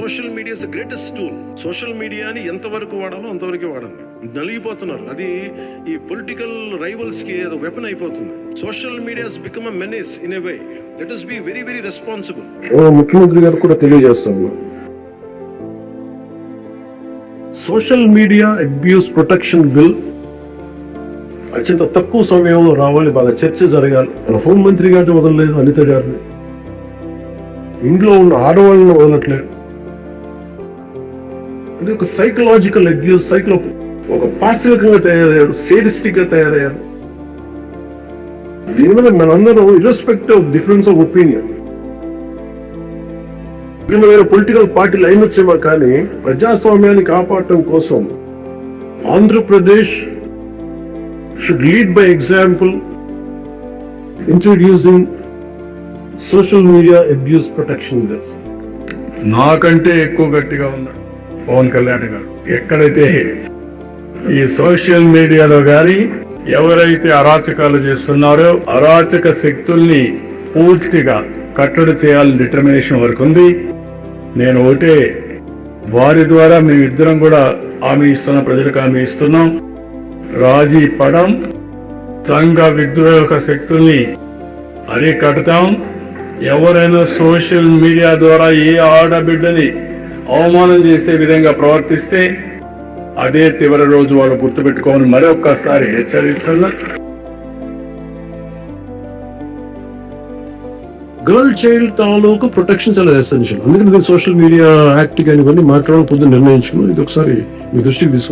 Social media is the greatest tool. Social మీడియాని ఎంతవరకు వాడాలో అంతవరకే వాడండి. నలిగిపోతున్నారు. అది ఈ పొలిటికల్ రైవల్స్ కి అది వెపన్ అయిపోతుంది. Social media has become a menace in a way. Let us be very very responsible. ముఖ్యమంత్రి గారు కూడా తెలియజేస్తాము, social media abuse protection bill అత్యంత తక్కువ సమయంలో రావాలి, బాగా చర్చ జరగాలి. మన హోంమంత్రి గారిని వదలలేదు, అనిత గారిని, ఇంట్లో ఉన్న ఆడవాళ్ళని వదలట్లేదు. ఇది ఒక సైకలాజికల్ అబ్యూస్, ఒక పాసివ్గా తయారయ్యారు, సేడిస్టిక్ గా తయారయ్యారు. దీని మీద మనందరం irrespective of difference of opinion, వేరే పొలిటికల్ పార్టీలు అయినొచ్చేమో కానీ ప్రజాస్వామ్యాన్ని కాపాడటం కోసం Andhra Pradesh should lead by example introducing social media abuse protection bills. నాకంటే ఎక్కువ గట్టిగా ఉన్నాడు పవన్ కళ్యాణ్ గారు. ఎక్కడైతే ఈ సోషల్ మీడియాలో గాని ఎవరైతే అరాచకాలు చేస్తున్నారో అరాచక శక్తుల్ని పూర్తిగా కట్టడి చేయాలని డిటర్మినేషన్ వరకు ఉంది. నేను ఒకటే, వారి ద్వారా మేమిద్దరం కూడా హామీ ఇస్తున్నాం, ప్రజలకు హామీ ఇస్తున్నాం, రాజీ పడం, సంఘ విద్రోహక శక్తుల్ని అరికడతాం. ఎవరైనా సోషల్ మీడియా ద్వారా ఏ ఆడబిడ్డని అవమానం చేసే విధంగా ప్రవర్తిస్తే అదే చివరి రోజు వాళ్ళు గుర్తుపెట్టుకోమని మరొక్కసారి హెచ్చరిస్తున్నా. గర్ల్ చైల్డ్ తాలూకు ప్రొటెక్షన్ చాలా ఎసెన్షియల్. అందుకని సోషల్ మీడియా యాక్ట్ కానీ ఇవన్నీ మాట్లాడడం పొద్దున్న నిర్ణయించుకున్నాం. ఇది ఒకసారి మీ దృష్టికి తీసుకున్నాం.